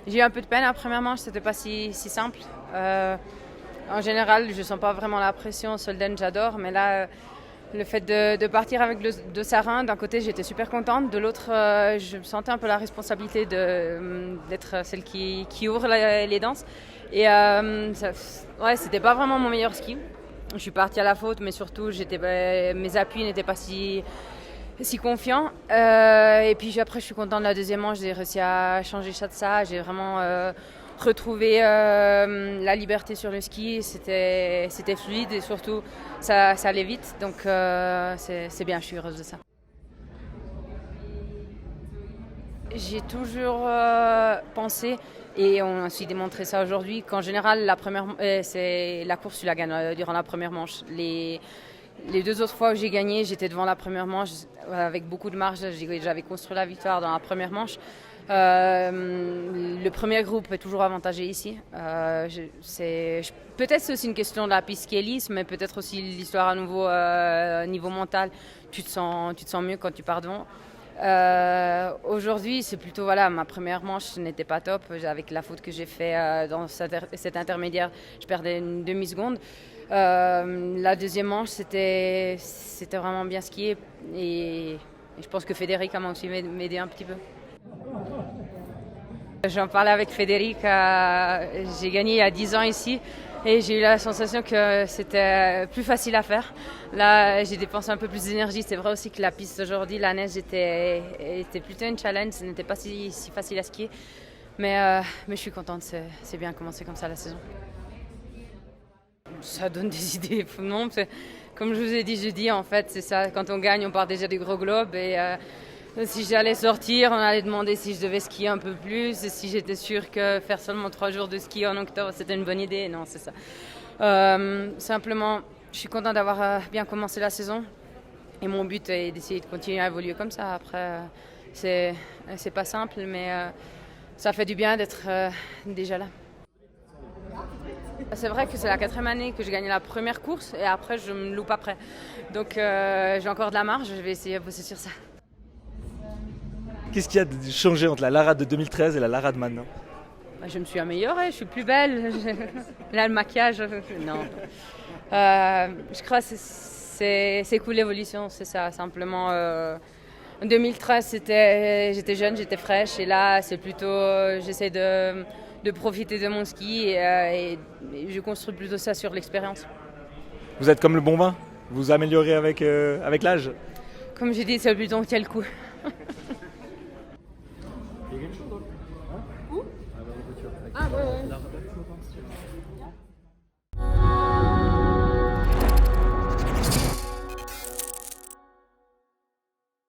J'ai eu un peu de peine la première manche, c'était pas si simple. En général, je sens pas vraiment la pression. Solden, j'adore, mais là, le fait de partir avec le de Sarin, d'un côté, j'étais super contente, de l'autre, je me sentais un peu la responsabilité d'être celle qui ouvre les danses. Et ouais, c'était pas vraiment mon meilleur ski. Je suis partie à la faute, mais surtout, mes appuis n'étaient pas si confiants. Et puis après, je suis contente de la deuxième manche, j'ai réussi à changer ça. J'ai vraiment retrouvé la liberté sur le ski. C'était fluide et surtout, ça allait vite. Donc, c'est bien, je suis heureuse de ça. J'ai toujours pensé, et on a aussi démontré ça aujourd'hui, qu'en général, c'est la course, tu la gagnes durant la première manche. Les deux autres fois où j'ai gagné, j'étais devant la première manche avec beaucoup de marge. J'avais construit la victoire dans la première manche. Le premier groupe est toujours avantagé ici. Peut-être c'est aussi une question de la piste qui est lisse, mais peut-être aussi l'histoire à nouveau niveau mental. Tu te sens mieux quand tu pars devant. Aujourd'hui, c'est plutôt voilà, ma première manche n'était pas top. Avec la faute que j'ai fait dans cet intermédiaire, je perdais une demi-seconde. La deuxième manche, c'était vraiment bien skié et je pense que Frédéric m'a aussi m'aidé un petit peu. J'en parlais avec Frédéric, j'ai gagné il y a 10 ans ici et j'ai eu la sensation que c'était plus facile à faire. Là, j'ai dépensé un peu plus d'énergie. C'est vrai aussi que la piste aujourd'hui, la neige était plutôt une challenge, ce n'était pas si facile à skier. Mais je suis contente, c'est bien commencé comme ça la saison. Ça donne des idées. Non, comme je vous ai dit jeudi, en fait, c'est ça. Quand on gagne, on part déjà du gros globe. Et si j'allais sortir, on allait demander si je devais skier un peu plus. Et si j'étais sûre que faire seulement 3 jours de ski en octobre, c'était une bonne idée. Non, c'est ça. Simplement, je suis contente d'avoir bien commencé la saison. Et mon but est d'essayer de continuer à évoluer comme ça. Après, c'est pas simple, mais ça fait du bien d'être déjà là. C'est vrai que c'est la 4e année que je gagne la première course et après je me loupe après. Donc j'ai encore de la marge, je vais essayer de bosser sur ça. Qu'est-ce qui a changé entre la Lara de 2013 et la Lara de maintenant? Je me suis améliorée, je suis plus belle. Là le maquillage, non. Je crois que c'est cool l'évolution, c'est ça. Simplement, en 2013 j'étais jeune, j'étais fraîche et là c'est plutôt j'essaie de profiter de mon ski et je construis plutôt ça sur l'expérience. Vous êtes comme le bon vin? Vous vous améliorez avec l'âge? Comme j'ai dit, c'est le bidon qui tient le coup. Où? Ah ouais.